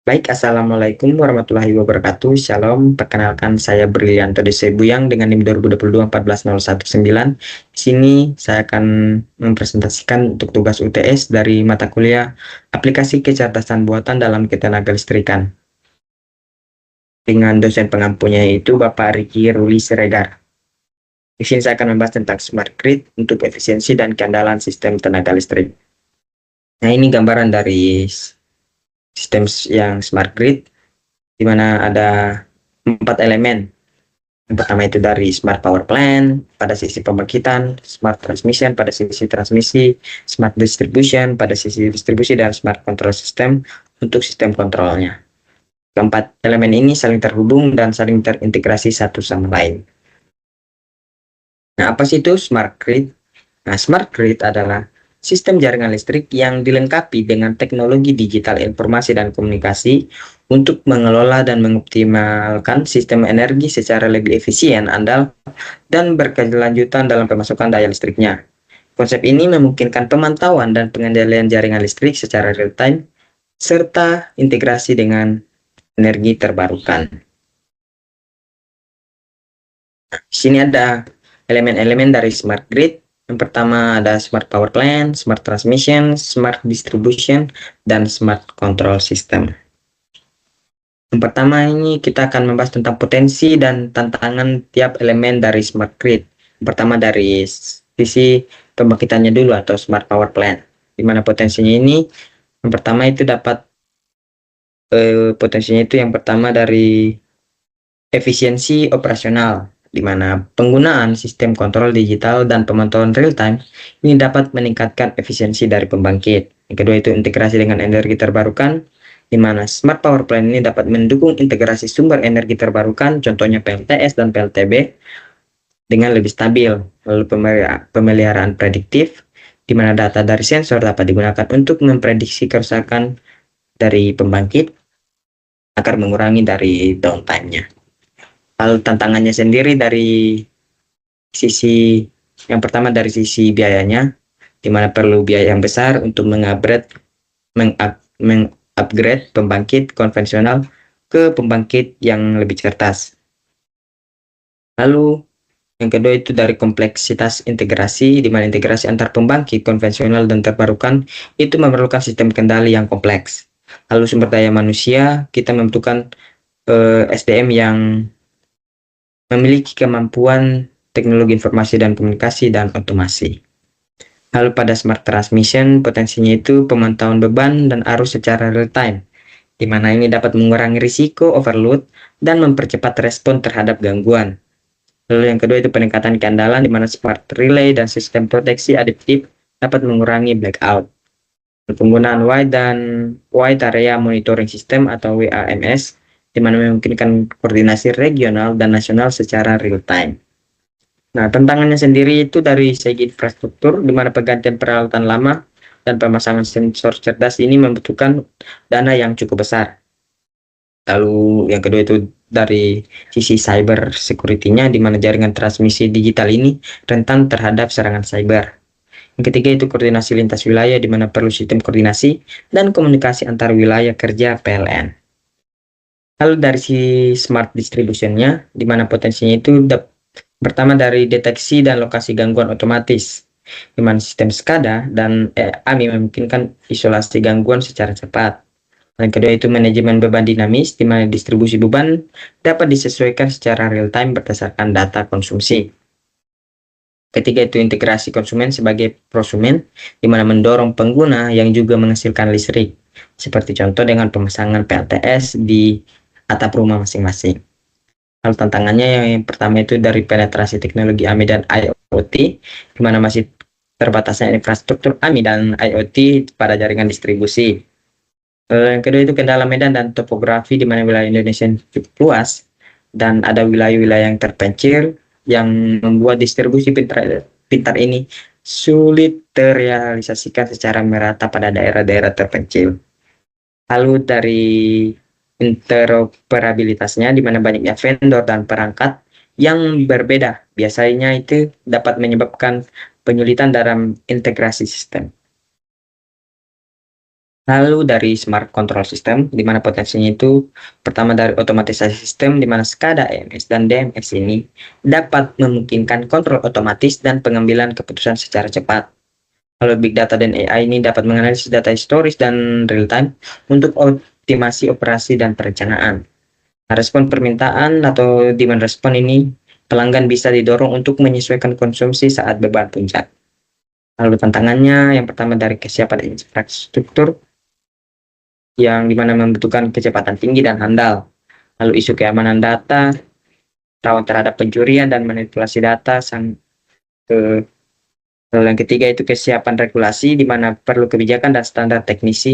Baik, Assalamualaikum warahmatullahi wabarakatuh. Shalom, perkenalkan saya Brilianto Desebuyang dengan NIM 2022 14019. Di sini saya akan mempresentasikan untuk tugas UTS dari mata kuliah Aplikasi Kecerdasan Buatan dalam Ketenaga Listrikan. Dengan dosen pengampunya yaitu Bapak Riki Ruli Siregar. Di sini saya akan membahas tentang smart grid untuk efisiensi dan keandalan sistem tenaga listrik. Nah, ini gambaran dari sistem yang smart grid, di mana ada 4 elemen. Yang pertama itu dari smart power plant pada sisi pembangkitan, smart transmission pada sisi transmisi, smart distribution pada sisi distribusi, dan smart control system untuk sistem kontrolnya. Keempat elemen ini saling terhubung dan saling terintegrasi satu sama lain. Nah, apa sih itu smart grid? Nah, smart grid adalah sistem jaringan listrik yang dilengkapi dengan teknologi digital informasi dan komunikasi untuk mengelola dan mengoptimalkan sistem energi secara lebih efisien, andal, dan berkelanjutan dalam pemasukan daya listriknya. Konsep ini memungkinkan pemantauan dan pengendalian jaringan listrik secara real-time, serta integrasi dengan energi terbarukan. Di sini ada elemen-elemen dari smart grid. Yang pertama ada smart power plant, smart transmission, smart distribution, dan smart control system. Yang pertama ini kita akan membahas tentang potensi dan tantangan tiap elemen dari smart grid. Yang pertama dari sisi pembangkitannya dulu atau smart power plant. Di mana potensinya ini, yang pertama itu dapat potensinya itu yang pertama dari efisiensi operasional, di mana penggunaan sistem kontrol digital dan pemantauan real-time ini dapat meningkatkan efisiensi dari pembangkit. Yang kedua itu integrasi dengan energi terbarukan, di mana smart power plant ini dapat mendukung integrasi sumber energi terbarukan, contohnya PLTS dan PLTB, dengan lebih stabil. Lalu pemeliharaan prediktif, di mana data dari sensor dapat digunakan untuk memprediksi kerusakan dari pembangkit agar mengurangi dari downtime-nya. Hal tantangannya sendiri dari sisi yang pertama dari sisi biayanya, di mana perlu biaya yang besar untuk mengupgrade pembangkit konvensional ke pembangkit yang lebih cerdas. Lalu yang kedua itu dari kompleksitas integrasi, di mana integrasi antar pembangkit konvensional dan terbarukan itu memerlukan sistem kendali yang kompleks. Lalu sumber daya manusia, kita membutuhkan SDM yang memiliki kemampuan teknologi informasi dan komunikasi dan otomasi. Lalu pada smart transmission, potensinya itu pemantauan beban dan arus secara real time, di mana ini dapat mengurangi risiko overload dan mempercepat respon terhadap gangguan. Lalu yang kedua itu peningkatan keandalan, di mana smart relay dan sistem proteksi adaptif dapat mengurangi blackout. Penggunaan wide area monitoring system atau WAMS, di mana memungkinkan koordinasi regional dan nasional secara real time. Nah, tantangannya sendiri itu dari segi infrastruktur, di mana pergantian peralatan lama dan pemasangan sensor cerdas ini membutuhkan dana yang cukup besar. Lalu yang kedua itu dari sisi cyber security-nya, di mana jaringan transmisi digital ini rentan terhadap serangan cyber. Yang ketiga itu koordinasi lintas wilayah, di mana perlu sistem koordinasi dan komunikasi antar wilayah kerja PLN. Lalu dari si smart distribution-nya, di mana potensinya itu pertama dari deteksi dan lokasi gangguan otomatis, di mana sistem SCADA dan AMI memungkinkan isolasi gangguan secara cepat. Dan kedua itu manajemen beban dinamis, di mana distribusi beban dapat disesuaikan secara real time berdasarkan data konsumsi. Ketiga itu integrasi konsumen sebagai prosumen, di mana mendorong pengguna yang juga menghasilkan listrik, seperti contoh dengan pemasangan PLTS di atap rumah masing-masing. Lalu tantangannya yang pertama itu dari penetrasi teknologi AMI dan IoT, di mana masih terbatasnya infrastruktur AMI dan IoT pada jaringan distribusi. Yang kedua itu kendala medan dan topografi, di mana wilayah Indonesia cukup luas dan ada wilayah-wilayah yang terpencil yang membuat distribusi pintar ini sulit terrealisasikan secara merata pada daerah-daerah terpencil. Lalu dari interoperabilitasnya, di mana banyaknya vendor dan perangkat yang berbeda biasanya itu dapat menyebabkan penyulitan dalam integrasi sistem. Lalu dari smart control system, di mana potensinya itu pertama dari otomatisasi sistem, di mana SCADA, EMS, dan DMS ini dapat memungkinkan kontrol otomatis dan pengambilan keputusan secara cepat. Lalu big data dan AI ini dapat menganalisis data historis dan real time untuk optimasi operasi dan perencanaan. Nah, respon permintaan atau demand respon ini pelanggan bisa didorong untuk menyesuaikan konsumsi saat beban puncak. Lalu tantangannya yang pertama dari kesiapan infrastruktur yang dimana membutuhkan kecepatan tinggi dan handal. Lalu isu keamanan data, rawan terhadap pencurian dan manipulasi data. Lalu yang ketiga itu kesiapan regulasi, di mana perlu kebijakan dan standar teknis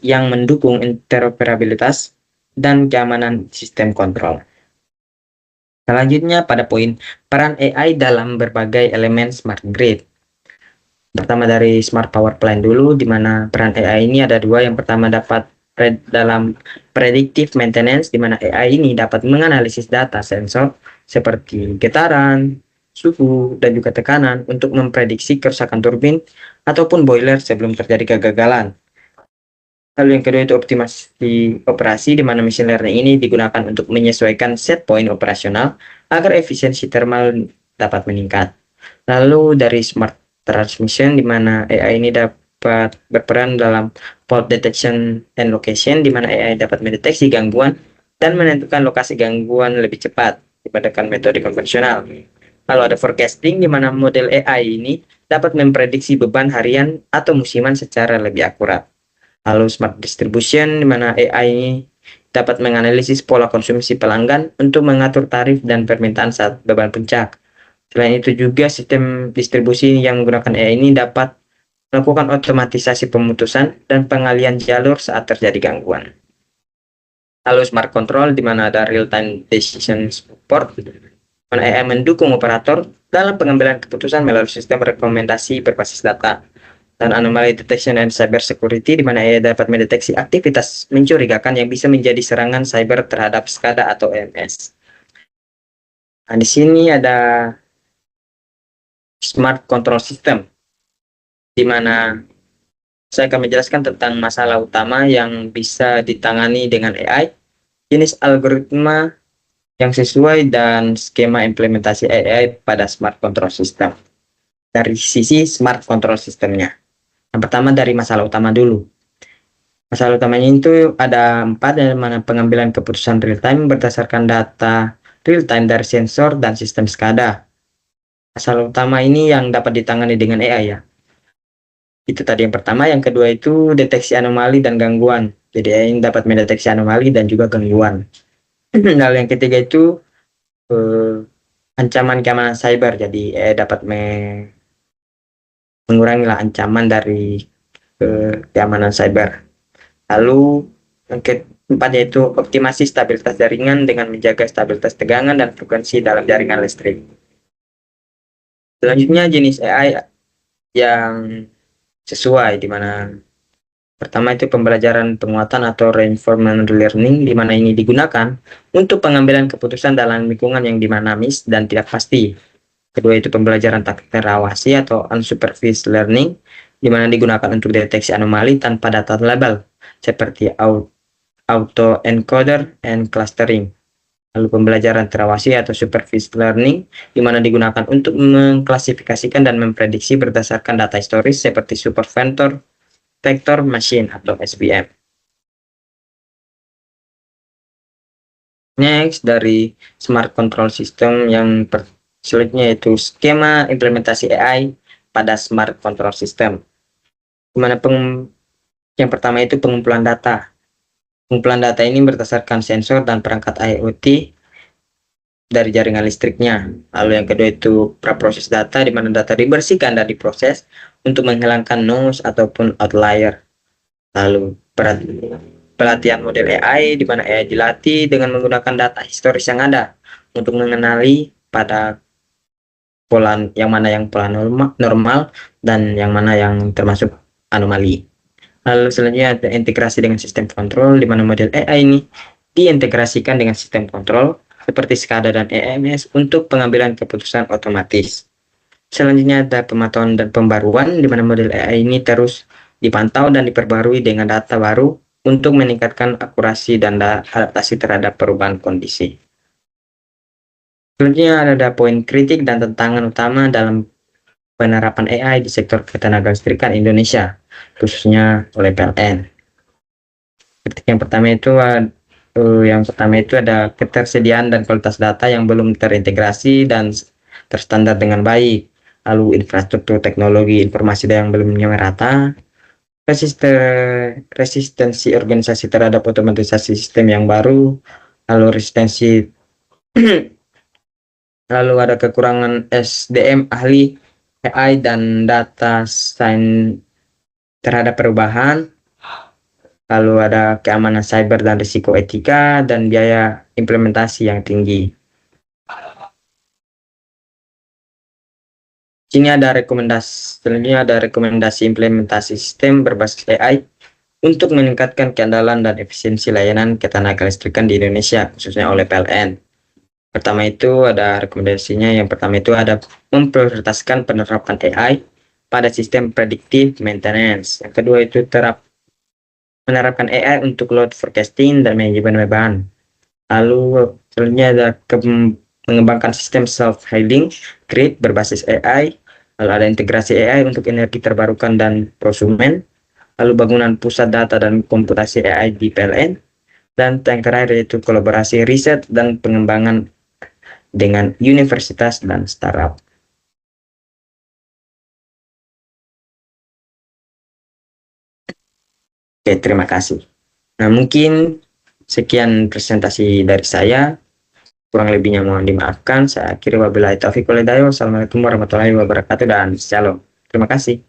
yang mendukung interoperabilitas dan keamanan sistem kontrol. Selanjutnya pada poin peran AI dalam berbagai elemen smart grid. Pertama dari smart power plant dulu, di mana peran AI ini ada dua. Yang pertama dapat dalam predictive maintenance, di mana AI ini dapat menganalisis data sensor seperti getaran, suhu, dan juga tekanan untuk memprediksi kerusakan turbin ataupun boiler sebelum terjadi kegagalan. Lalu yang kedua itu optimasi operasi, di mana machine learning ini digunakan untuk menyesuaikan set point operasional agar efisiensi thermal dapat meningkat. Lalu dari smart transmission, di mana AI ini dapat berperan dalam fault detection and location, di mana AI dapat mendeteksi gangguan dan menentukan lokasi gangguan lebih cepat dibandingkan metode konvensional. Lalu ada forecasting, di mana model AI ini dapat memprediksi beban harian atau musiman secara lebih akurat. Lalu smart distribution, di mana AI ini dapat menganalisis pola konsumsi pelanggan untuk mengatur tarif dan permintaan saat beban puncak. Selain itu juga sistem distribusi yang menggunakan AI ini dapat melakukan otomatisasi pemutusan dan pengalian jalur saat terjadi gangguan. Lalu smart control, di mana ada real time decision support, di mana AI mendukung operator dalam pengambilan keputusan melalui sistem rekomendasi berbasis data. Dan anomaly detection and cyber security, di mana AI dapat mendeteksi aktivitas mencurigakan yang bisa menjadi serangan cyber terhadap SCADA atau EMS. Nah, di sini ada smart control system, di mana saya akan menjelaskan tentang masalah utama yang bisa ditangani dengan AI, jenis algoritma yang sesuai, dan skema implementasi AI pada smart control system. Dari sisi smart control systemnya. Yang pertama dari masalah utama dulu. Masalah utamanya itu ada 4, yang mana pengambilan keputusan real time berdasarkan data real time dari sensor dan sistem SCADA. Masalah utama ini yang dapat ditangani dengan AI ya. Itu tadi yang pertama. Yang kedua itu deteksi anomali dan gangguan. Jadi AI ini dapat mendeteksi anomali dan juga gangguan. Lalu yang ketiga itu ancaman keamanan cyber. Jadi AI dapat mengurangi ancaman dari keamanan cyber. Lalu yang keempat yaitu optimasi stabilitas jaringan dengan menjaga stabilitas tegangan dan frekuensi dalam jaringan listrik. Selanjutnya jenis AI yang sesuai, di mana pertama itu pembelajaran penguatan atau reinforcement learning, di mana ini digunakan untuk pengambilan keputusan dalam lingkungan yang dinamis dan tidak pasti. Kedua itu pembelajaran taktik terawasi atau unsupervised learning, di mana digunakan untuk deteksi anomali tanpa data label seperti auto encoder and clustering. Lalu pembelajaran terawasi atau supervised learning, di mana digunakan untuk mengklasifikasikan dan memprediksi berdasarkan data historis seperti super vector machine atau SVM. Next, dari smart control system yang selanjutnya yaitu skema implementasi AI pada smart control system. Di mana yang pertama itu pengumpulan data. Pengumpulan data ini berdasarkan sensor dan perangkat IoT dari jaringan listriknya. Lalu yang kedua itu praproses data, di mana data dibersihkan dan diproses untuk menghilangkan noise ataupun outlier. Lalu pelatihan model AI, di mana AI dilatih dengan menggunakan data historis yang ada untuk mengenali pada pola yang mana yang pola normal dan yang mana yang termasuk anomali. Lalu selanjutnya ada integrasi dengan sistem kontrol, di mana model AI ini diintegrasikan dengan sistem kontrol seperti SCADA dan EMS untuk pengambilan keputusan otomatis. Selanjutnya ada pemantauan dan pembaruan, di mana model AI ini terus dipantau dan diperbarui dengan data baru untuk meningkatkan akurasi dan adaptasi terhadap perubahan kondisi. Selanjutnya ada poin kritik dan tantangan utama dalam penerapan AI di sektor ketenagalistrikan Indonesia, khususnya oleh PLN. Kritik yang pertama itu ada ketersediaan dan kualitas data yang belum terintegrasi dan terstandar dengan baik, lalu infrastruktur teknologi informasi yang belum merata, resistensi organisasi terhadap otomatisasi sistem yang baru, lalu resistensi lalu ada kekurangan SDM ahli AI dan data sains terhadap perubahan, lalu ada keamanan cyber dan risiko etika, dan biaya implementasi yang tinggi. Selanjutnya ada rekomendasi implementasi sistem berbasis AI untuk meningkatkan keandalan dan efisiensi layanan ketenagalistrikan di Indonesia, khususnya oleh PLN. Pertama itu ada rekomendasinya, yang pertama itu ada memprioritaskan penerapan AI pada sistem predictive maintenance. Yang kedua itu menerapkan AI untuk load forecasting dan manajemen beban. Lalu selanjutnya ada mengembangkan sistem self-healing grid berbasis AI. Lalu ada integrasi AI untuk energi terbarukan dan prosumen. Lalu bangunan pusat data dan komputasi AI di PLN. Dan yang terakhir yaitu kolaborasi riset dan pengembangan dengan universitas dan startup. Oke, terima kasih. Nah, mungkin sekian presentasi dari saya. Kurang lebihnya mohon dimaafkan. Saya akhiri wabillahi taufiq wal hidayah. Wassalamualaikum warahmatullahi wabarakatuh dan shalom. Terima kasih.